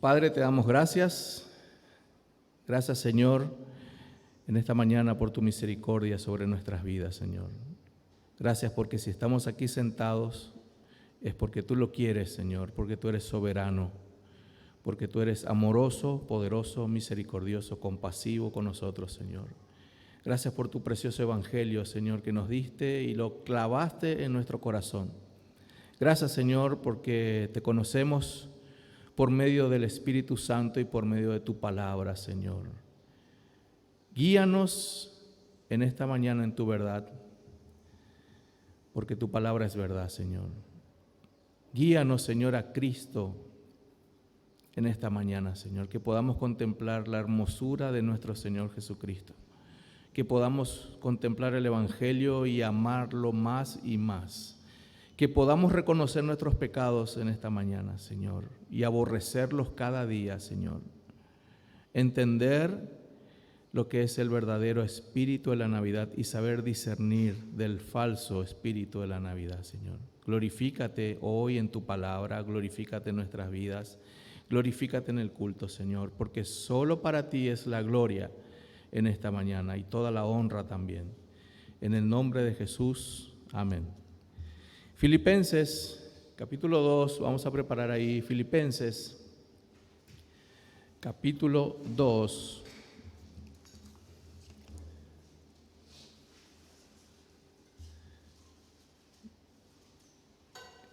Padre, te damos gracias. Gracias, Señor, en esta mañana por tu misericordia sobre nuestras vidas, Señor. Gracias porque si estamos aquí sentados es porque tú lo quieres, Señor, porque tú eres soberano, porque tú eres amoroso, poderoso, misericordioso, compasivo con nosotros, Señor. Gracias por tu precioso evangelio, Señor, que nos diste y lo clavaste en nuestro corazón. Gracias, Señor, porque te conocemos por medio del Espíritu Santo y por medio de tu palabra, Señor. Guíanos en esta mañana en tu verdad, porque tu palabra es verdad, Señor. Guíanos, Señor, a Cristo en esta mañana, Señor, que podamos contemplar la hermosura de nuestro Señor Jesucristo, que podamos contemplar el Evangelio y amarlo más y más, que podamos reconocer nuestros pecados en esta mañana, Señor, y aborrecerlos cada día, Señor. Entender lo que es el verdadero espíritu de la Navidad y saber discernir del falso espíritu de la Navidad, Señor. Glorifícate hoy en tu palabra, glorifícate en nuestras vidas, glorifícate en el culto, Señor, porque solo para ti es la gloria en esta mañana y toda la honra también. En el nombre de Jesús, amén. Filipenses, capítulo 2, vamos a preparar ahí, Filipenses, capítulo 2.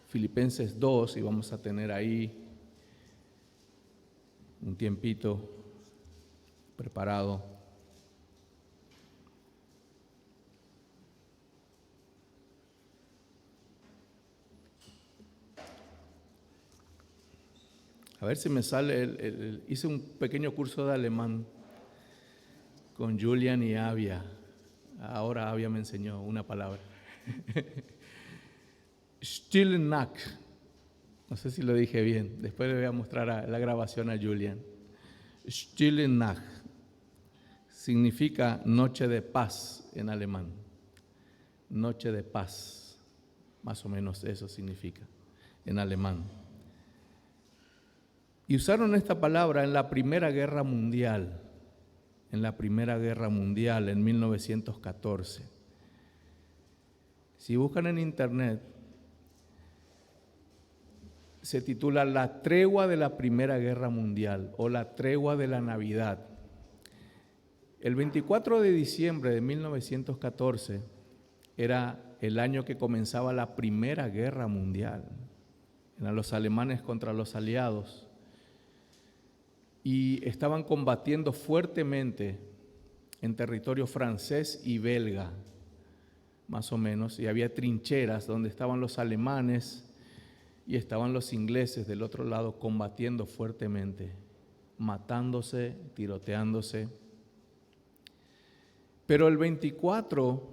Filipenses 2, y vamos a tener ahí un tiempito preparado. A ver si me sale, hice un pequeño curso de alemán con Julian y Avia. Ahora Avia me enseñó una palabra. Stille Nacht. No sé si lo dije bien. Después le voy a mostrar la grabación a Julian. Stille Nacht significa noche de paz en alemán. Noche de paz. Más o menos eso significa en alemán. Y usaron esta palabra en la Primera Guerra Mundial. En la Primera Guerra Mundial, en 1914. Si buscan en internet, se titula La tregua de la Primera Guerra Mundial o la tregua de la Navidad. El 24 de diciembre de 1914 era el año que comenzaba la Primera Guerra Mundial. Eran los alemanes contra los aliados. Y estaban combatiendo fuertemente en territorio francés y belga, más o menos, y había trincheras donde estaban los alemanes y estaban los ingleses del otro lado combatiendo fuertemente, matándose, tiroteándose. Pero el 24,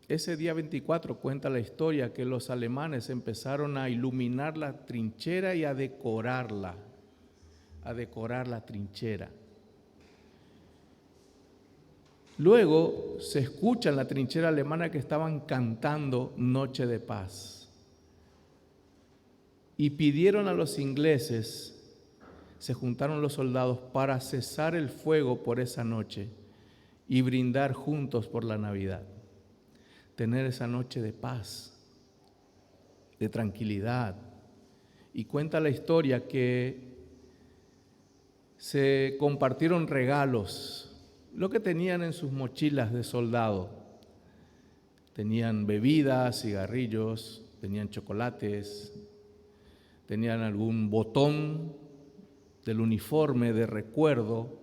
ese día 24 cuenta la historia que los alemanes empezaron a iluminar la trinchera y a decorar la trinchera. Luego se escucha en la trinchera alemana que estaban cantando Noche de Paz y pidieron a los ingleses, se juntaron los soldados para cesar el fuego por esa noche y brindar juntos por la Navidad, tener esa noche de paz, de tranquilidad. Y cuenta la historia que se compartieron regalos, lo que tenían en sus mochilas de soldado. Tenían bebidas, cigarrillos, tenían chocolates, tenían algún botón del uniforme de recuerdo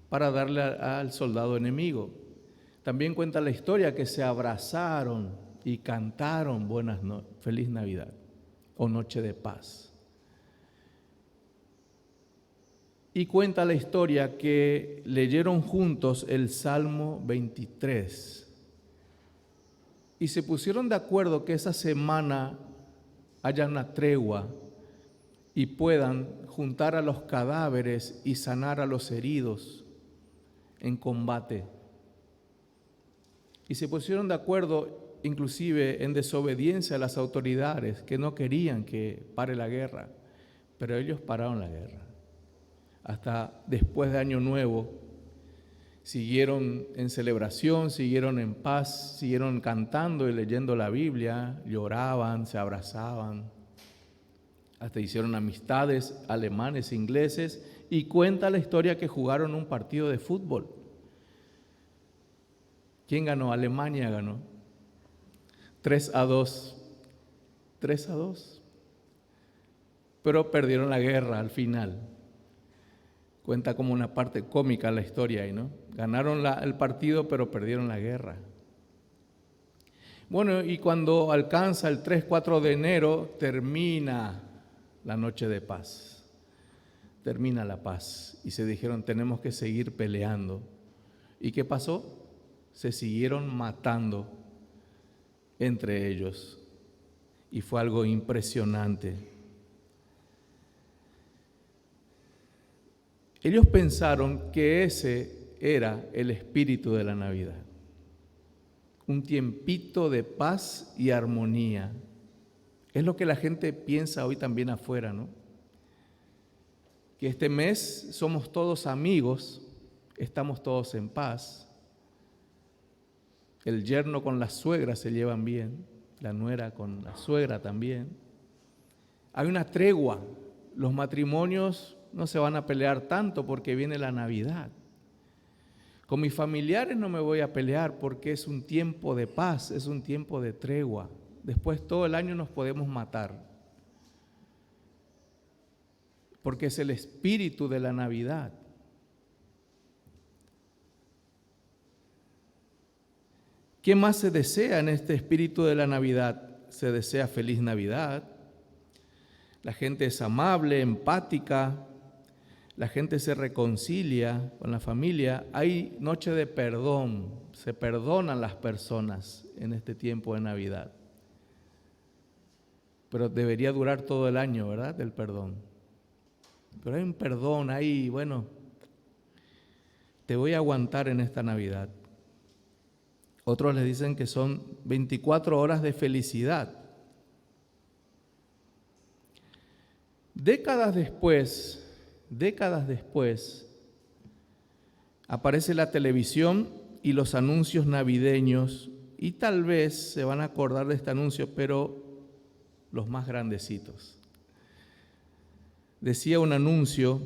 para darle al soldado enemigo. También cuenta la historia que se abrazaron y cantaron Feliz Navidad o Noche de Paz. Y cuenta la historia que leyeron juntos el Salmo 23 y se pusieron de acuerdo que esa semana haya una tregua y puedan juntar a los cadáveres y sanar a los heridos en combate. Y se pusieron de acuerdo inclusive en desobediencia a las autoridades que no querían que pare la guerra, pero ellos pararon la guerra. hasta después de Año Nuevo. Siguieron en celebración, siguieron en paz, siguieron cantando y leyendo la Biblia, lloraban, se abrazaban, hasta hicieron amistades alemanes, ingleses, y cuenta la historia que jugaron un partido de fútbol. ¿Quién ganó? Alemania ganó. 3-2. 3-2. Pero perdieron la guerra al final. Cuenta como una parte cómica la historia ahí, ¿no? Ganaron el partido, pero perdieron la guerra. Bueno, y cuando alcanza el 3-4 de enero, termina la noche de paz. Termina la paz. Y se dijeron, tenemos que seguir peleando. ¿Y qué pasó? Se siguieron matando entre ellos. Y fue algo impresionante. Ellos pensaron que ese era el espíritu de la Navidad. Un tiempito de paz y armonía. Es lo que la gente piensa hoy también afuera, ¿no? Que este mes somos todos amigos, estamos todos en paz. El yerno con la suegra se llevan bien, la nuera con la suegra también. Hay una tregua, los matrimonios no se van a pelear tanto porque viene la Navidad. Con mis familiares no me voy a pelear porque es un tiempo de paz, es un tiempo de tregua. Después todo el año nos podemos matar. Porque es el espíritu de la Navidad. ¿Qué más se desea en este espíritu de la Navidad? Se desea feliz Navidad. La gente es amable, empática. La gente se reconcilia con la familia. Hay noche de perdón. Se perdonan las personas en este tiempo de Navidad. Pero debería durar todo el año, ¿verdad? El perdón. Pero hay un perdón ahí, bueno, te voy a aguantar en esta Navidad. Otros les dicen que son 24 horas de felicidad. Décadas después, aparece la televisión y los anuncios navideños, y tal vez se van a acordar de este anuncio, pero los más grandecitos. Decía un anuncio: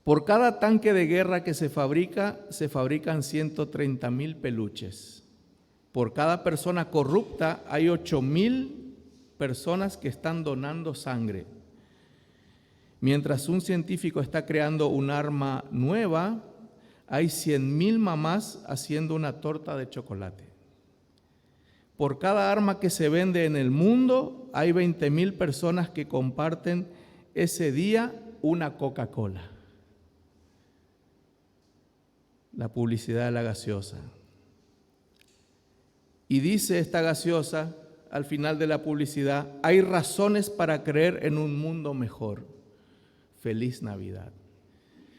por cada tanque de guerra que se fabrican 130,000 peluches. Por cada persona corrupta hay 8,000 personas que están donando sangre. Mientras un científico está creando un arma nueva, hay 100,000 mamás haciendo una torta de chocolate. Por cada arma que se vende en el mundo, hay 20,000 personas que comparten ese día una Coca-Cola. La publicidad de la gaseosa. Y dice esta gaseosa al final de la publicidad: hay razones para creer en un mundo mejor. Feliz Navidad.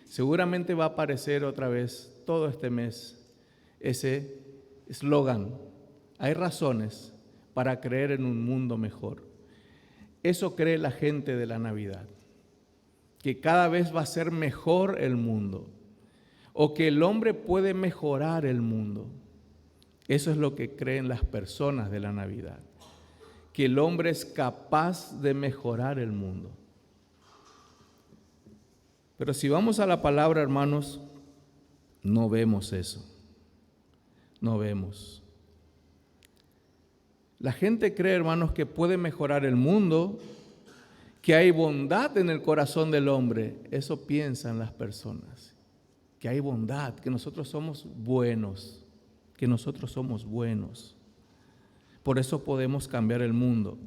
Seguramente va a aparecer otra vez todo este mes ese eslogan: hay razones para creer en un mundo mejor. Eso cree la gente de la Navidad, que cada vez va a ser mejor el mundo, o que el hombre puede mejorar el mundo. Eso es lo que creen las personas de la Navidad, que el hombre es capaz de mejorar el mundo. Pero si vamos a la palabra, hermanos, no vemos eso. No vemos. La gente cree, hermanos, que puede mejorar el mundo, que hay bondad en el corazón del hombre. Eso piensan las personas. Que hay bondad, que nosotros somos buenos, que nosotros somos buenos. Por eso podemos cambiar el mundo.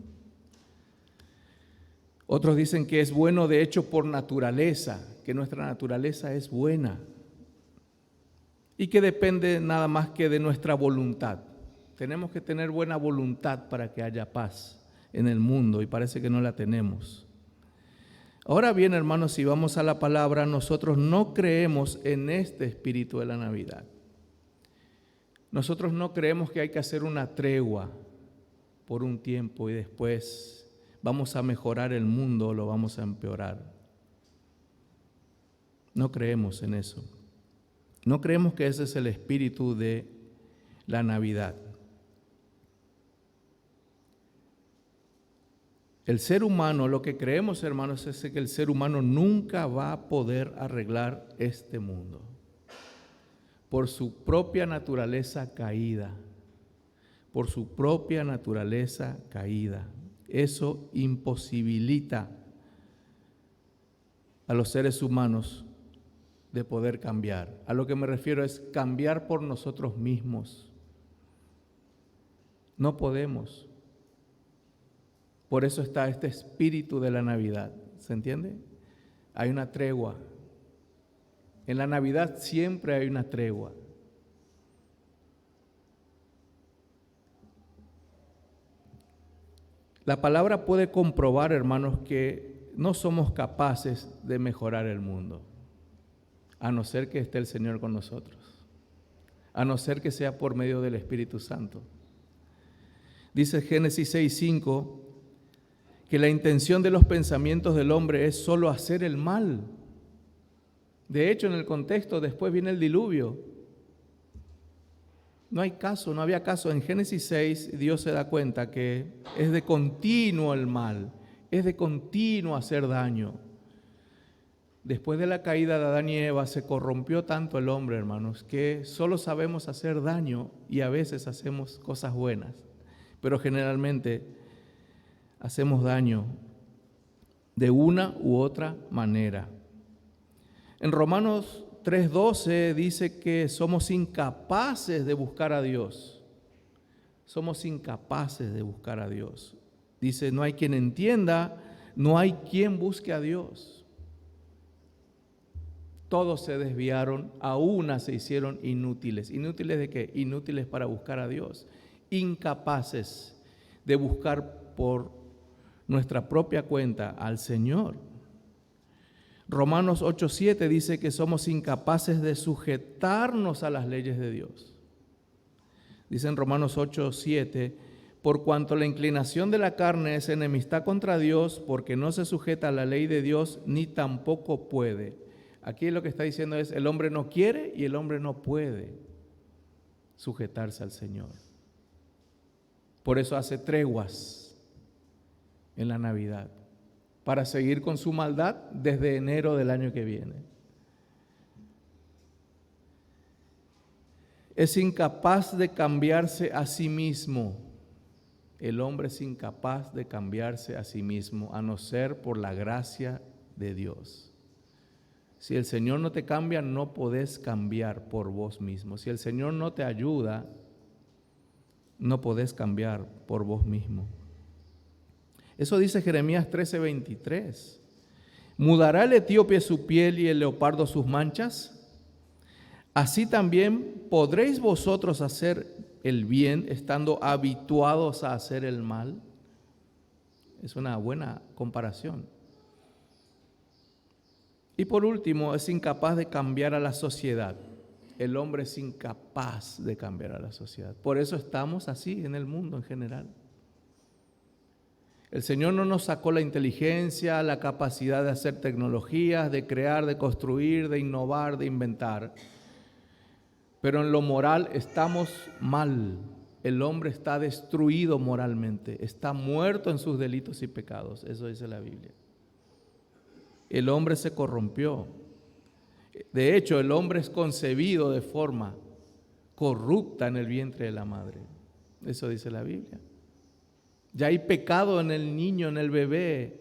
Otros dicen que es bueno de hecho por naturaleza, que nuestra naturaleza es buena y que depende nada más que de nuestra voluntad. Tenemos que tener buena voluntad para que haya paz en el mundo y parece que no la tenemos. Ahora bien, hermanos, si vamos a la palabra, nosotros no creemos en este espíritu de la Navidad. Nosotros no creemos que hay que hacer una tregua por un tiempo y después vamos a mejorar el mundo o lo vamos a empeorar. No creemos en eso. No creemos que ese es el espíritu de la Navidad. El ser humano, lo que creemos, hermanos, es que el ser humano nunca va a poder arreglar este mundo por su propia naturaleza caída, por su propia naturaleza caída. Eso imposibilita a los seres humanos de poder cambiar. A lo que me refiero es cambiar por nosotros mismos. No podemos. Por eso está este espíritu de la Navidad. ¿Se entiende? Hay una tregua. En la Navidad siempre hay una tregua. La palabra puede comprobar, hermanos, que no somos capaces de mejorar el mundo, a no ser que esté el Señor con nosotros, a no ser que sea por medio del Espíritu Santo. Dice Génesis 6:5 que la intención de los pensamientos del hombre es solo hacer el mal. De hecho, en el contexto después viene el diluvio. No hay caso, no había caso. En Génesis 6 Dios se da cuenta que es de continuo el mal, es de continuo hacer daño. Después de la caída de Adán y Eva se corrompió tanto el hombre, hermanos, que solo sabemos hacer daño y a veces hacemos cosas buenas, pero generalmente hacemos daño de una u otra manera. En Romanos 3:12 dice que somos incapaces de buscar a Dios. Somos incapaces de buscar a Dios. Dice, no hay quien entienda, no hay quien busque a Dios. Todos se desviaron, a una se hicieron inútiles. ¿Inútiles de qué? Inútiles para buscar a Dios. Incapaces de buscar por nuestra propia cuenta al Señor. Romanos 8:7 dice que somos incapaces de sujetarnos a las leyes de Dios. Dice en Romanos 8:7, por cuanto la inclinación de la carne es enemistad contra Dios, porque no se sujeta a la ley de Dios, ni tampoco puede. Aquí lo que está diciendo es, el hombre no quiere y el hombre no puede sujetarse al Señor. Por eso hace treguas en la Navidad, para seguir con su maldad desde enero del año que viene. Es incapaz de cambiarse a sí mismo. El hombre es incapaz de cambiarse a sí mismo, a no ser por la gracia de Dios. Si el Señor no te cambia, no podés cambiar por vos mismo. Si el Señor no te ayuda, no podés cambiar por vos mismo. Eso dice Jeremías 13:23. ¿Mudará el etíope su piel y el leopardo sus manchas? Así también podréis vosotros hacer el bien estando habituados a hacer el mal. Es una buena comparación. Y por último, es incapaz de cambiar a la sociedad. El hombre es incapaz de cambiar a la sociedad. Por eso estamos así en el mundo en general. El Señor no nos sacó la inteligencia, la capacidad de hacer tecnologías, de crear, de construir, de innovar, de inventar. Pero en lo moral estamos mal. El hombre está destruido moralmente, está muerto en sus delitos y pecados. Eso dice la Biblia. El hombre se corrompió. De hecho, el hombre es concebido de forma corrupta en el vientre de la madre. Eso dice la Biblia. Ya hay pecado en el niño, en el bebé.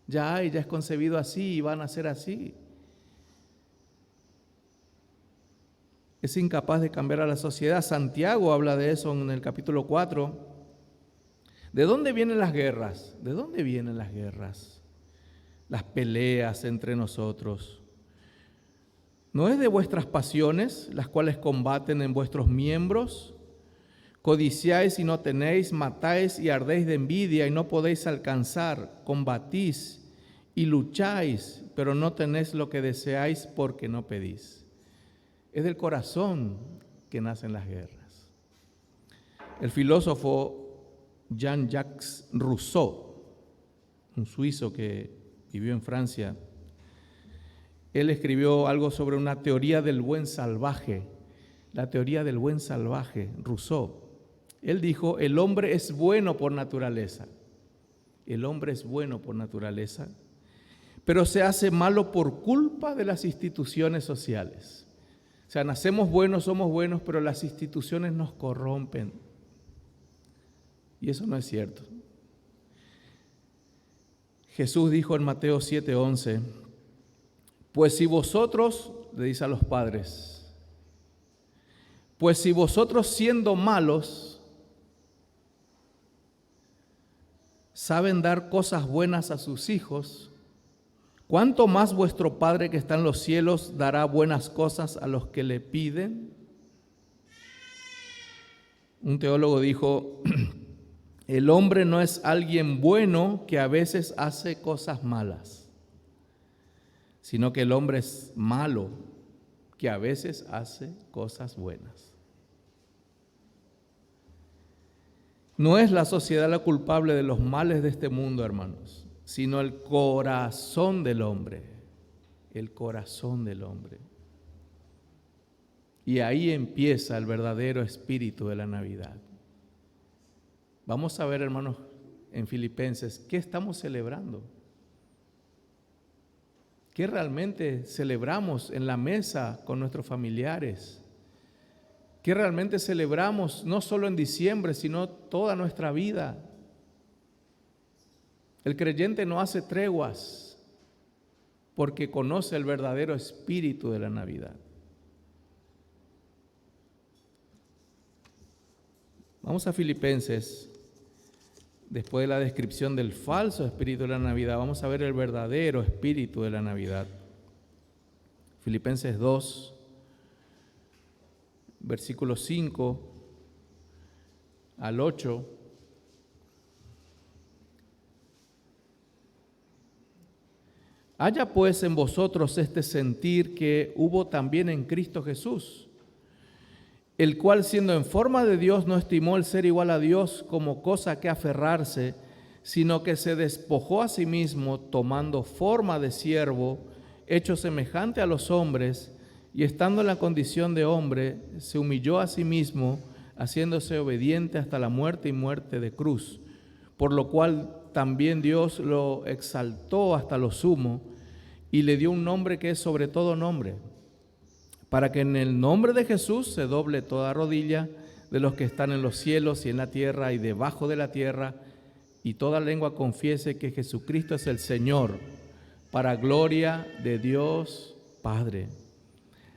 Ya es concebido así y van a ser así. Es incapaz de cambiar a la sociedad. Santiago habla de eso en el capítulo 4. ¿De dónde vienen las guerras? ¿De dónde vienen las guerras? Las peleas entre nosotros. ¿No es de vuestras pasiones, las cuales combaten en vuestros miembros? Codiciáis y no tenéis, matáis y ardéis de envidia y no podéis alcanzar, combatís y lucháis, pero no tenéis lo que deseáis porque no pedís. Es del corazón que nacen las guerras. El filósofo Jean-Jacques Rousseau, un suizo que vivió en Francia, Él escribió algo sobre una teoría del buen salvaje, la teoría del buen salvaje, Rousseau. Él dijo, el hombre es bueno por naturaleza. El hombre es bueno por naturaleza, pero se hace malo por culpa de las instituciones sociales. O sea, nacemos buenos, somos buenos, pero las instituciones nos corrompen. Y eso no es cierto. Jesús dijo en Mateo 7:11, pues si vosotros, le dice a los padres, pues si vosotros siendo malos, saben dar cosas buenas a sus hijos, ¿cuánto más vuestro Padre que está en los cielos dará buenas cosas a los que le piden? Un teólogo dijo, el hombre no es alguien bueno que a veces hace cosas malas, sino que el hombre es malo que a veces hace cosas buenas. No es la sociedad la culpable de los males de este mundo, hermanos, sino el corazón del hombre, el corazón del hombre. Y ahí empieza el verdadero espíritu de la Navidad. Vamos a ver, hermanos, en Filipenses, ¿qué estamos celebrando? ¿Qué realmente celebramos en la mesa con nuestros familiares? ¿Qué realmente celebramos no solo en diciembre, sino toda nuestra vida? El creyente no hace treguas porque conoce el verdadero espíritu de la Navidad. Vamos a Filipenses, después de la descripción del falso espíritu de la Navidad, vamos a ver el verdadero espíritu de la Navidad. Filipenses 2. Versículos 5 al 8. Haya pues en vosotros este sentir que hubo también en Cristo Jesús, el cual siendo en forma de Dios no estimó el ser igual a Dios como cosa que aferrarse, sino que se despojó a sí mismo, tomando forma de siervo, hecho semejante a los hombres, y estando en la condición de hombre, se humilló a sí mismo, haciéndose obediente hasta la muerte y muerte de cruz, por lo cual también Dios lo exaltó hasta lo sumo y le dio un nombre que es sobre todo nombre, para que en el nombre de Jesús se doble toda rodilla de los que están en los cielos y en la tierra y debajo de la tierra, y toda lengua confiese que Jesucristo es el Señor, para gloria de Dios Padre.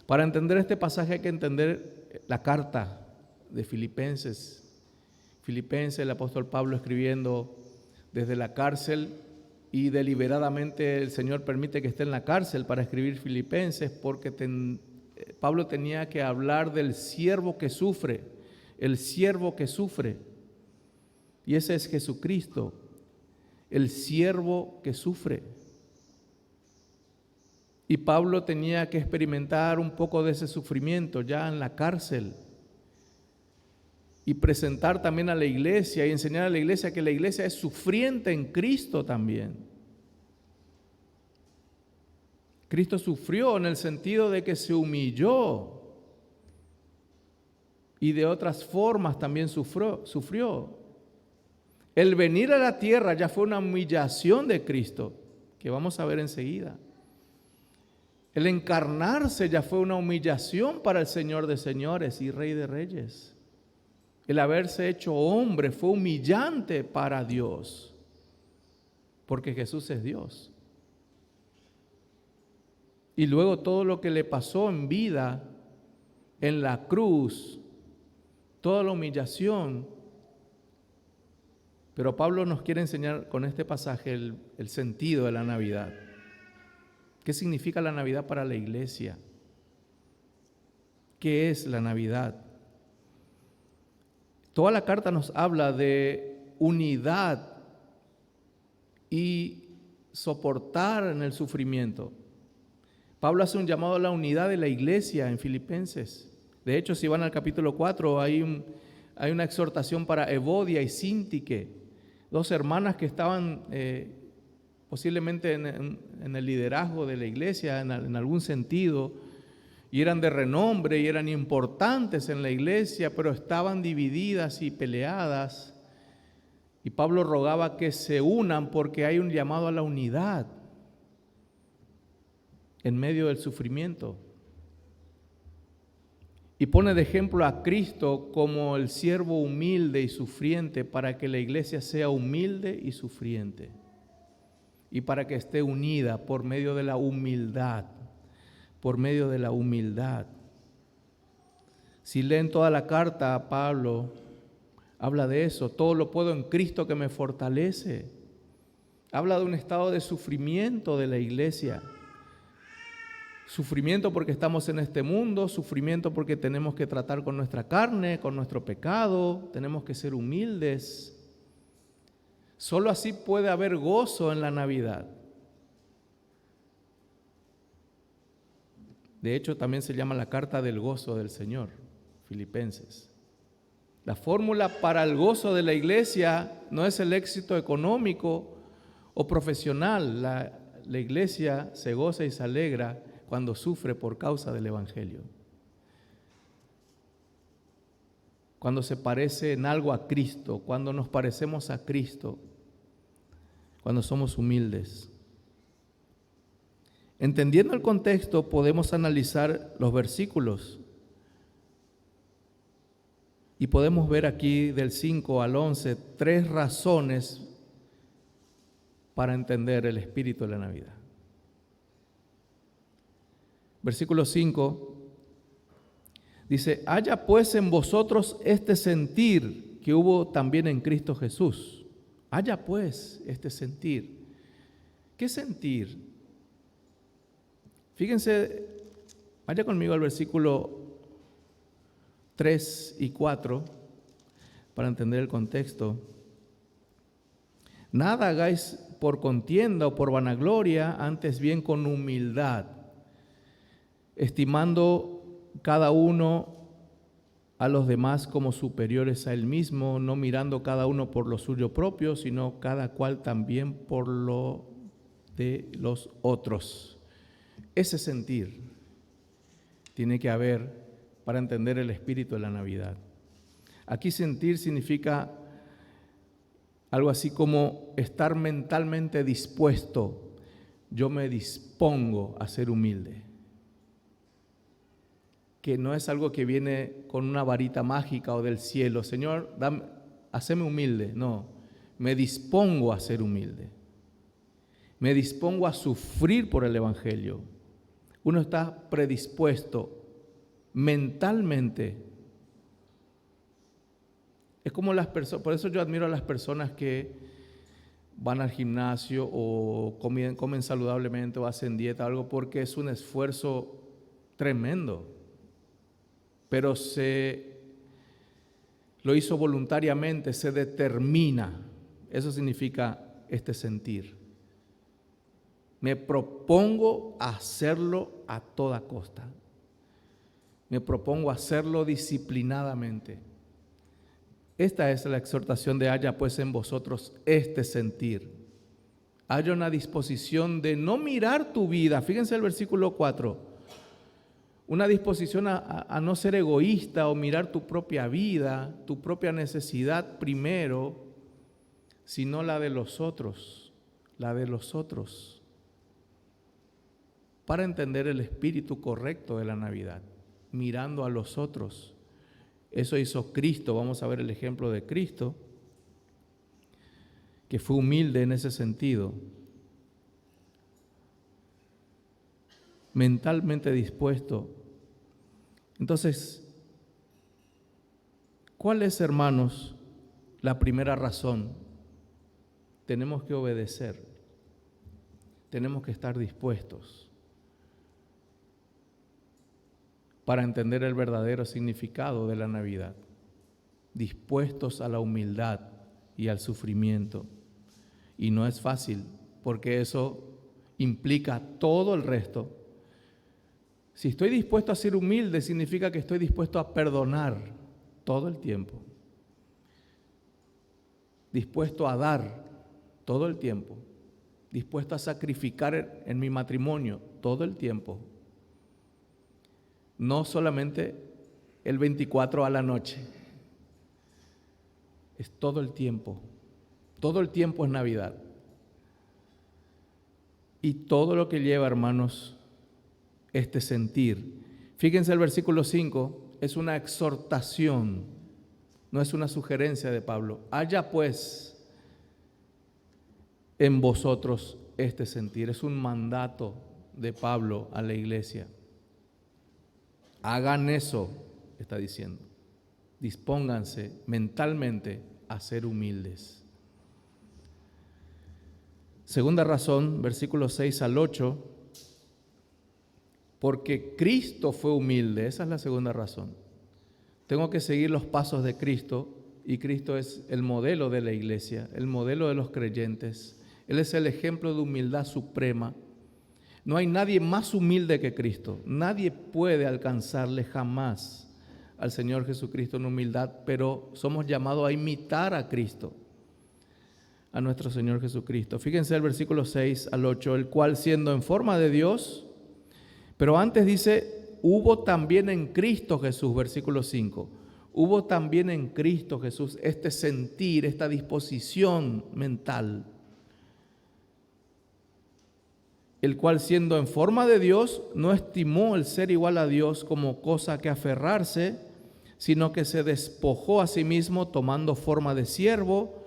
Para entender este pasaje hay que entender la carta de Filipenses. Filipenses, el apóstol Pablo escribiendo desde la cárcel, y deliberadamente el Señor permite que esté en la cárcel para escribir Filipenses, porque Pablo tenía que hablar del siervo que sufre, el siervo que sufre. Y ese es Jesucristo, el siervo que sufre. Y Pablo tenía que experimentar un poco de ese sufrimiento ya en la cárcel y presentar también a la iglesia y enseñar a la iglesia que la iglesia es sufriente en Cristo también. Cristo sufrió en el sentido de que se humilló y de otras formas también sufrió. El venir a la tierra ya fue una humillación de Cristo, que vamos a ver enseguida. El encarnarse ya fue una humillación para el Señor de señores y Rey de reyes. El haberse hecho hombre fue humillante para Dios, porque Jesús es Dios. Y luego todo lo que le pasó en vida, en la cruz, toda la humillación. Pero Pablo nos quiere enseñar con este pasaje el sentido de la Navidad. ¿Qué significa la Navidad para la iglesia? ¿Qué es la Navidad? Toda la carta nos habla de unidad y soportar en el sufrimiento. Pablo hace un llamado a la unidad de la iglesia en Filipenses. De hecho, si van al capítulo 4, hay una exhortación para Evodia y Síntique, dos hermanas que estaban posiblemente en el liderazgo de la iglesia, en algún sentido, y eran de renombre y eran importantes en la iglesia, pero estaban divididas y peleadas. Y Pablo rogaba que se unan porque hay un llamado a la unidad en medio del sufrimiento. Y pone de ejemplo a Cristo como el siervo humilde y sufriente para que la iglesia sea humilde y sufriente y para que esté unida por medio de la humildad, por medio de la humildad. Si leen toda la carta, Pablo habla de eso. Todo lo puedo en Cristo que me fortalece. Habla de un estado de sufrimiento de la iglesia. Sufrimiento porque estamos en este mundo, sufrimiento porque tenemos que tratar con nuestra carne, con nuestro pecado, tenemos que ser humildes. Solo así puede haber gozo en la Navidad. De hecho, también se llama la carta del gozo del Señor, Filipenses. La fórmula para el gozo de la iglesia no es el éxito económico o profesional. La iglesia se goza y se alegra cuando sufre por causa del Evangelio. Cuando se parece en algo a Cristo, cuando nos parecemos a Cristo, cuando somos humildes. Entendiendo el contexto, podemos analizar los versículos y podemos ver aquí del 5 al 11 tres razones para entender el espíritu de la Navidad. Versículo 5 dice: haya pues en vosotros este sentir que hubo también en Cristo Jesús. Haya pues este sentir. ¿Qué sentir? Fíjense, vaya conmigo al versículo 3 y 4 para entender el contexto. Nada hagáis por contienda o por vanagloria, antes bien con humildad, estimando cada uno a los demás como superiores a él mismo, no mirando cada uno por lo suyo propio, sino cada cual también por lo de los otros. Ese sentir tiene que haber para entender el espíritu de la Navidad. Aquí sentir significa algo así como estar mentalmente dispuesto. Yo me dispongo a ser humilde. Que no es algo que viene con una varita mágica o del cielo. Señor, haceme humilde. No, me dispongo a ser humilde. Me dispongo a sufrir por el Evangelio. Uno está predispuesto mentalmente. Es como las personas, por eso yo admiro a las personas que van al gimnasio o comen saludablemente o hacen dieta o algo, porque es un esfuerzo tremendo. Pero lo hizo voluntariamente, se determina. Eso significa este sentir. Me propongo hacerlo a toda costa. Me propongo hacerlo disciplinadamente. Esta es la exhortación de haya pues en vosotros este sentir. Haya una disposición de no mirar tu vida. Fíjense el versículo 4. Una disposición a no ser egoísta o mirar tu propia vida, tu propia necesidad primero, sino la de los otros, para entender el espíritu correcto de la Navidad, mirando a los otros. Eso hizo Cristo. Vamos a ver el ejemplo de Cristo, que fue humilde en ese sentido, mentalmente dispuesto. Entonces, ¿cuál es, hermanos, la primera razón? Tenemos que obedecer, tenemos que estar dispuestos para entender el verdadero significado de la Navidad, dispuestos a la humildad y al sufrimiento. Y no es fácil, porque eso implica todo el resto. Si estoy dispuesto a ser humilde, significa que estoy dispuesto a perdonar todo el tiempo, dispuesto a dar todo el tiempo, dispuesto a sacrificar en mi matrimonio todo el tiempo. No solamente el 24 a la noche. Es todo el tiempo. Todo el tiempo es Navidad. Y todo lo que lleva, hermanos, este sentir. Fíjense el versículo 5, es una exhortación, no es una sugerencia de Pablo. Haya pues en vosotros este sentir. Es un mandato de Pablo a la iglesia. Hagan eso, está diciendo. Dispónganse mentalmente a ser humildes. Segunda razón, versículos 6 al 8, porque Cristo fue humilde. Esa es la segunda razón. Tengo que seguir los pasos de Cristo, y Cristo es el modelo de la iglesia, el modelo de los creyentes. Él es el ejemplo de humildad suprema. No hay nadie más humilde que Cristo. Nadie puede alcanzarle jamás al Señor Jesucristo en humildad, pero somos llamados a imitar a Cristo, a nuestro Señor Jesucristo. Fíjense el versículo 6 al 8, el cual siendo en forma de Dios, pero antes dice, hubo también en Cristo Jesús, versículo 5, hubo también en Cristo Jesús este sentir, esta disposición mental, el cual siendo en forma de Dios, no estimó el ser igual a Dios como cosa que aferrarse, sino que se despojó a sí mismo tomando forma de siervo,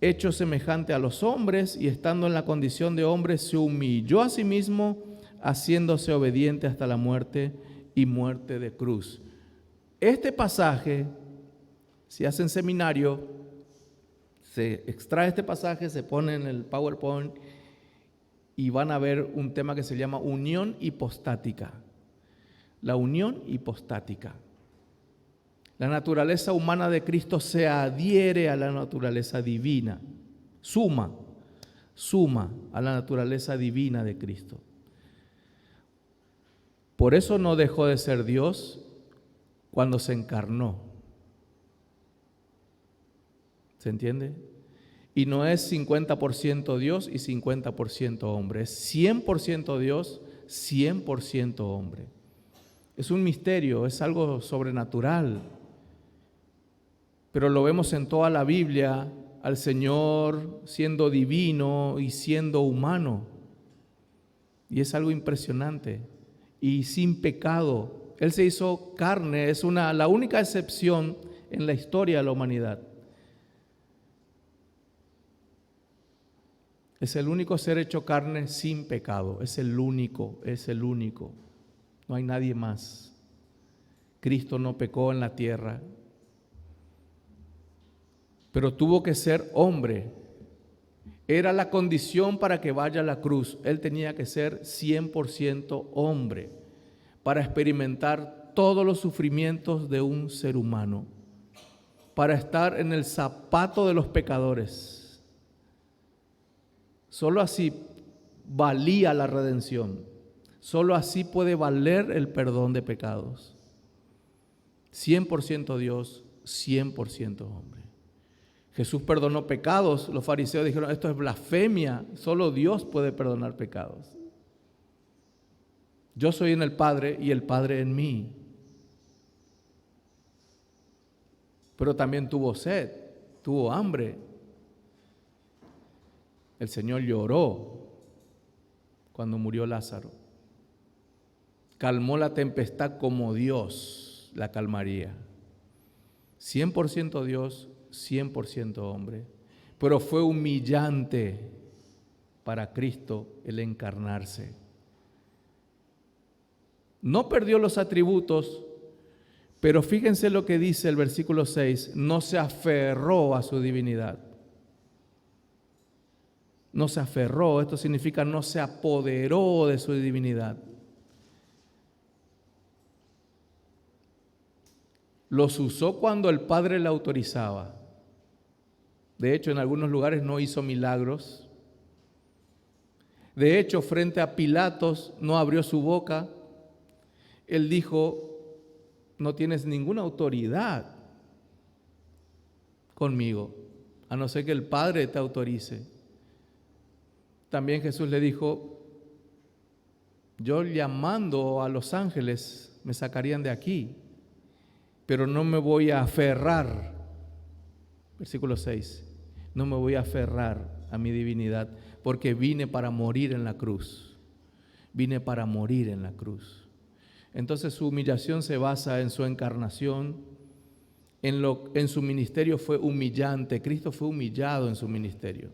hecho semejante a los hombres, y estando en la condición de hombre, se humilló a sí mismo, haciéndose obediente hasta la muerte y muerte de cruz. Este pasaje, si hacen seminario, se extrae este pasaje, se pone en el PowerPoint y van a ver un tema que se llama unión hipostática. La unión hipostática. La naturaleza humana de Cristo se adhiere a la naturaleza divina, suma a la naturaleza divina de Cristo. Por eso no dejó de ser Dios cuando se encarnó. ¿Se entiende? Y no es 50% Dios y 50% hombre, es 100% Dios, 100% hombre. Es un misterio, es algo sobrenatural. Pero lo vemos en toda la Biblia, al Señor siendo divino y siendo humano. Y es algo impresionante. Y sin pecado. Él se hizo carne, es la única excepción en la historia de la humanidad. Es el único ser hecho carne sin pecado. Es el único. No hay nadie más. Cristo no pecó en la tierra, pero tuvo que ser hombre. Era la condición para que vaya a la cruz. Él tenía que ser 100% hombre para experimentar todos los sufrimientos de un ser humano, para estar en el zapato de los pecadores. Solo así valía la redención. Solo así puede valer el perdón de pecados. 100% Dios, 100% hombre. Jesús perdonó pecados. Los fariseos dijeron, esto es blasfemia, solo Dios puede perdonar pecados. Yo soy en el Padre y el Padre en mí. Pero también tuvo sed, tuvo hambre. El Señor lloró cuando murió Lázaro. Calmó la tempestad como Dios la calmaría. 100% Dios, 100% hombre, pero fue humillante para Cristo el encarnarse. No perdió los atributos, pero fíjense lo que dice el versículo 6, no se aferró a su divinidad. No se aferró, esto significa no se apoderó de su divinidad. Los usó cuando el Padre le autorizaba. De hecho, en algunos lugares no hizo milagros. De hecho, frente a Pilatos no abrió su boca. Él dijo, no tienes ninguna autoridad conmigo, a no ser que el Padre te autorice. también Jesús le dijo, yo llamando a los ángeles me sacarían de aquí, pero no me voy a aferrar, versículo 6, no me voy a aferrar a mi divinidad, porque vine para morir en la cruz, vine para morir en la cruz. Entonces su humillación se basa en su encarnación, en su ministerio fue humillante, Cristo fue humillado en su ministerio.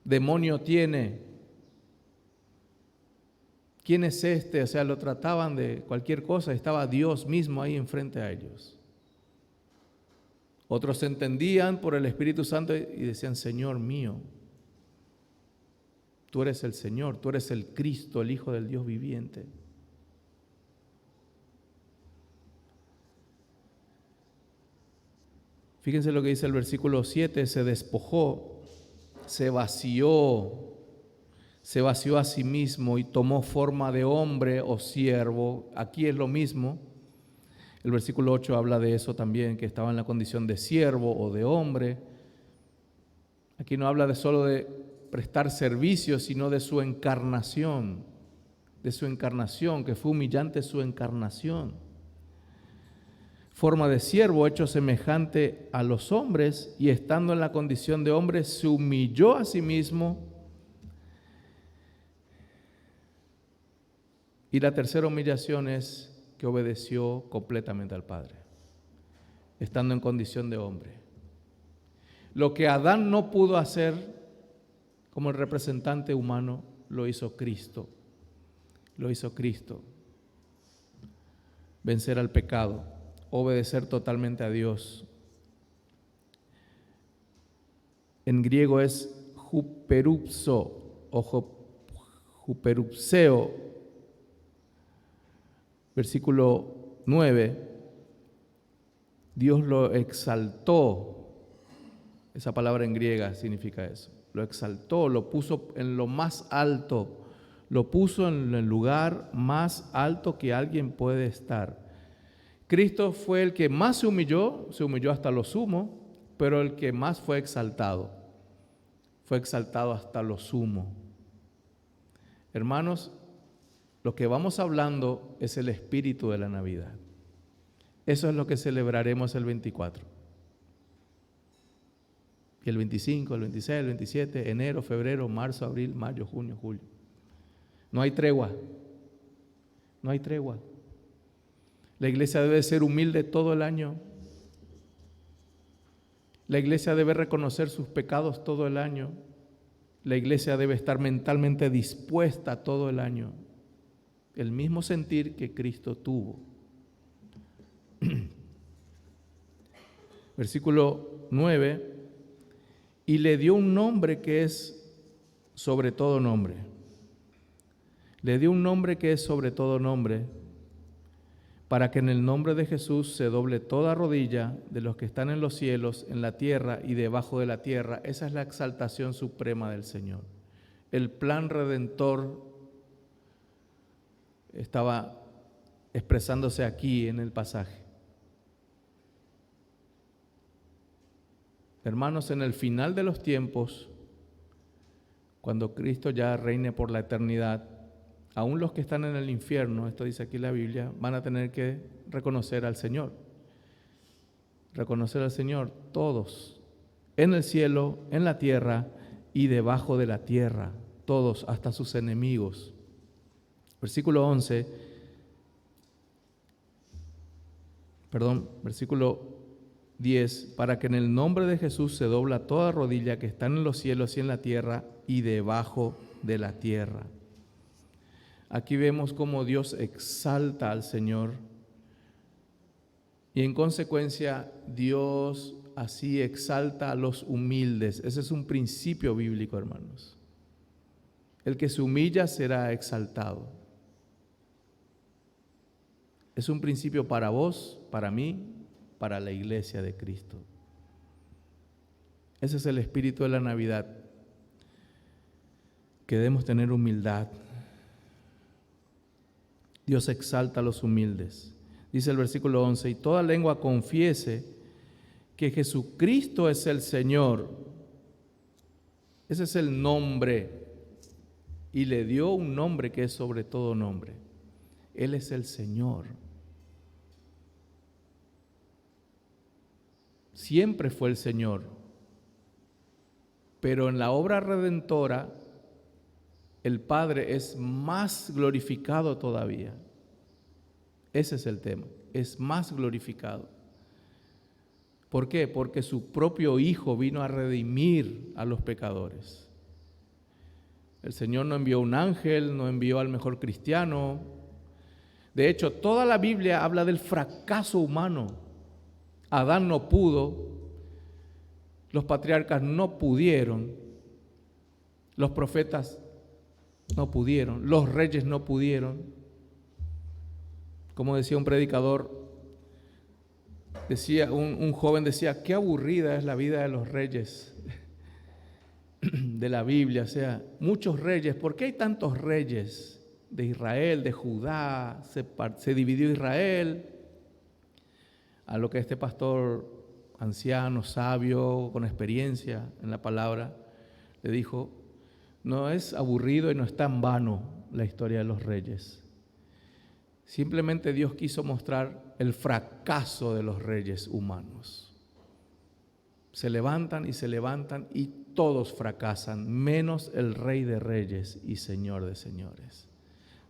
Demonio tiene, ¿quién es este? O sea, lo trataban de cualquier cosa, estaba Dios mismo ahí enfrente a ellos. Otros entendían por el Espíritu Santo y decían, Señor mío, tú eres el Señor, tú eres el Cristo, el Hijo del Dios viviente. Fíjense lo que dice el versículo 7, se despojó, se vació a sí mismo y tomó forma de hombre o siervo. Aquí es lo mismo. El versículo 8 habla de eso también, que estaba en la condición de siervo o de hombre. Aquí no habla solo de prestar servicio, sino de su encarnación, que fue humillante su encarnación. Forma de siervo, hecho semejante a los hombres, y estando en la condición de hombre, se humilló a sí mismo. Y la tercera humillación es que obedeció completamente al Padre, estando en condición de hombre. Lo que Adán no pudo hacer como el representante humano, lo hizo Cristo. Lo hizo Cristo. Vencer al pecado, obedecer totalmente a Dios. En griego es huperupso o huperupseo. Versículo 9, Dios lo exaltó, esa palabra en griega significa eso, lo exaltó, lo puso en lo más alto, lo puso en el lugar más alto que alguien puede estar. Cristo fue el que más se humilló hasta lo sumo, pero el que más fue exaltado hasta lo sumo. Hermanos, lo que vamos hablando es el espíritu de la Navidad. Eso es lo que celebraremos el 24. Y el 25, el 26, el 27, enero, febrero, marzo, abril, mayo, junio, julio. No hay tregua. No hay tregua. La iglesia debe ser humilde todo el año. La iglesia debe reconocer sus pecados todo el año. La iglesia debe estar mentalmente dispuesta todo el año. El mismo sentir que Cristo tuvo. Versículo 9, y le dio un nombre que es sobre todo nombre. Le dio un nombre que es sobre todo nombre, para que en el nombre de Jesús se doble toda rodilla de los que están en los cielos, en la tierra y debajo de la tierra. Esa es la exaltación suprema del Señor. El plan redentor estaba expresándose aquí en el pasaje. Hermanos, en el final de los tiempos, cuando Cristo ya reine por la eternidad, aún los que están en el infierno, esto dice aquí la Biblia, van a tener que reconocer al Señor. Reconocer al Señor, todos, en el cielo, en la tierra y debajo de la tierra, todos, hasta sus enemigos. Versículo 10, para que en el nombre de Jesús se dobla toda rodilla que está en los cielos y en la tierra y debajo de la tierra. Aquí vemos cómo Dios exalta al Señor y en consecuencia Dios así exalta a los humildes. Ese es un principio bíblico, hermanos. El que se humilla será exaltado. Es un principio para vos, para mí, para la iglesia de Cristo. Ese es el espíritu de la Navidad. Que debemos tener humildad. Dios exalta a los humildes. Dice el versículo 11, y toda lengua confiese que Jesucristo es el Señor, Ese es el nombre. Y le dio un nombre que es sobre todo nombre. Él es el Señor. Siempre fue el Señor. Pero en la obra redentora, el Padre es más glorificado todavía. Ese es el tema. Es más glorificado. ¿Por qué? Porque su propio Hijo vino a redimir a los pecadores. El Señor no envió un ángel, no envió al mejor cristiano. De hecho, toda la Biblia habla del fracaso humano. Adán no pudo, los patriarcas no pudieron, los profetas no pudieron, los reyes no pudieron. Como decía un predicador, un joven decía, qué aburrida es la vida de los reyes de la Biblia, o sea, muchos reyes. ¿Por qué hay tantos reyes de Israel, de Judá? Se dividió Israel. A lo que este pastor anciano, sabio, con experiencia en la palabra, le dijo, no es aburrido y no está en vano la historia de los reyes. Simplemente Dios quiso mostrar el fracaso de los reyes humanos. Se levantan y todos fracasan, menos el Rey de Reyes y Señor de Señores.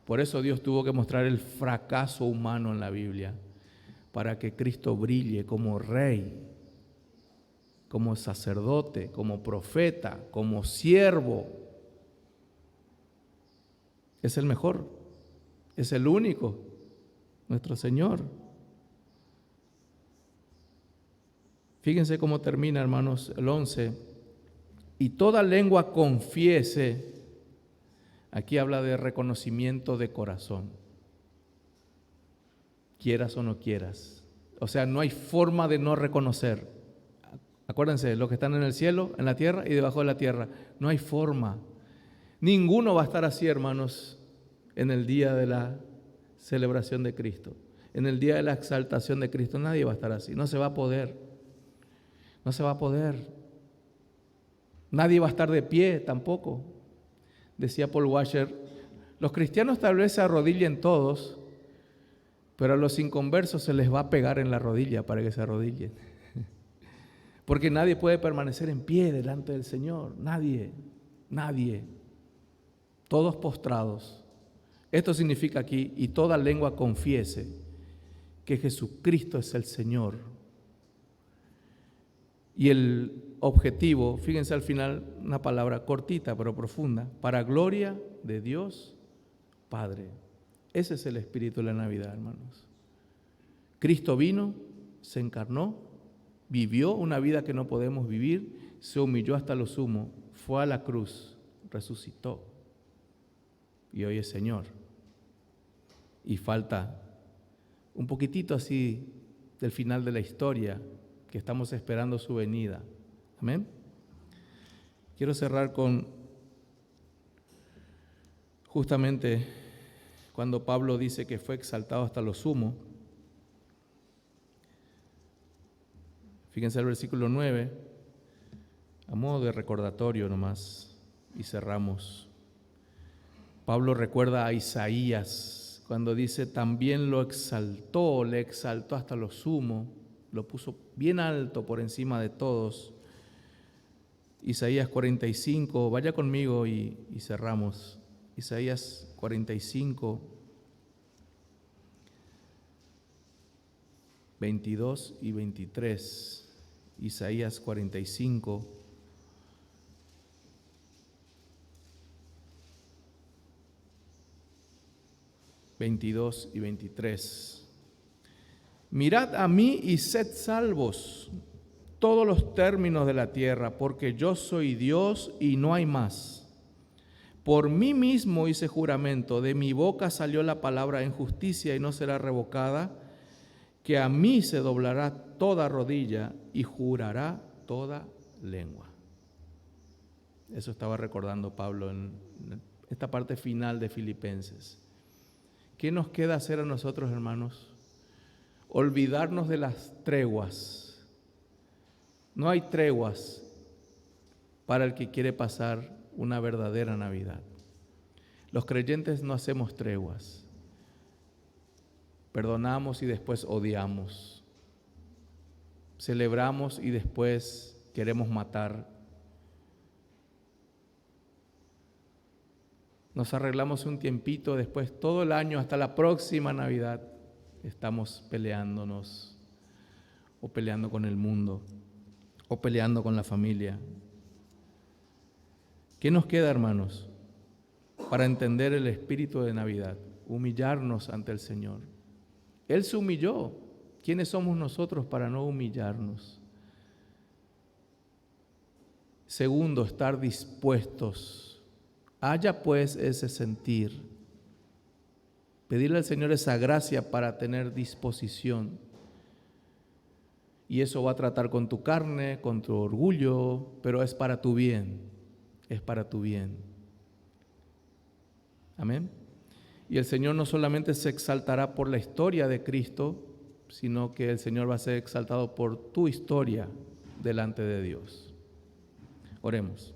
Por eso Dios tuvo que mostrar el fracaso humano en la Biblia, para que Cristo brille como Rey, como sacerdote, como profeta, como siervo. Es el mejor, es el único, nuestro Señor. Fíjense cómo termina, hermanos, el 11. Y toda lengua confiese. Aquí habla de reconocimiento de corazón. Quieras o no quieras. O sea, no hay forma de no reconocer. Acuérdense, los que están en el cielo, en la tierra y debajo de la tierra. No hay forma. Ninguno va a estar así, hermanos, en el día de la celebración de Cristo. En el día de la exaltación de Cristo, nadie va a estar así. No se va a poder. No se va a poder. Nadie va a estar de pie tampoco. Decía Paul Washer, los cristianos tal vez se arrodillen todos, pero a los inconversos se les va a pegar en la rodilla para que se arrodillen. Porque nadie puede permanecer en pie delante del Señor. Nadie. Todos postrados. Esto significa aquí, y toda lengua confiese que Jesucristo es el Señor. Y el objetivo, fíjense al final, una palabra cortita pero profunda, para gloria de Dios Padre. Ese es el espíritu de la Navidad, hermanos. Cristo vino, se encarnó, vivió una vida que no podemos vivir, se humilló hasta lo sumo, fue a la cruz, resucitó y hoy es Señor. Y falta un poquitito así del final de la historia, que estamos esperando su venida. Amén. Quiero cerrar con justamente cuando Pablo dice que fue exaltado hasta lo sumo. Fíjense el versículo 9, a modo de recordatorio nomás, y cerramos. Pablo recuerda a Isaías cuando dice, también lo exaltó, le exaltó hasta lo sumo, lo puso bien alto por encima de todos. Isaías 45, vaya conmigo y cerramos. Isaías 45, 22 y 23. Isaías 45, 22 y 23. Mirad a mí y sed salvos todos los términos de la tierra, porque yo soy Dios y no hay más. Por mí mismo hice juramento, de mi boca salió la palabra en justicia y no será revocada, que a mí se doblará toda rodilla y jurará toda lengua. Eso estaba recordando Pablo en esta parte final de Filipenses. ¿Qué nos queda hacer a nosotros, hermanos? Olvidarnos de las treguas. No hay treguas para el que quiere pasar una verdadera Navidad. Los creyentes no hacemos treguas. Perdonamos y después odiamos. Celebramos y después queremos matar. Nos arreglamos un tiempito, después todo el año hasta la próxima Navidad estamos peleándonos, o peleando con el mundo, o peleando con la familia. ¿Qué nos queda, hermanos, para entender el espíritu de Navidad? Humillarnos ante el Señor. Él se humilló. ¿Quiénes somos nosotros para no humillarnos? Segundo, estar dispuestos. Haya pues ese sentir. Pedirle al Señor esa gracia para tener disposición. Y eso va a tratar con tu carne, con tu orgullo, pero es para tu bien. Es para tu bien. Amén. Y el Señor no solamente se exaltará por la historia de Cristo, sino que el Señor va a ser exaltado por tu historia delante de Dios. Oremos.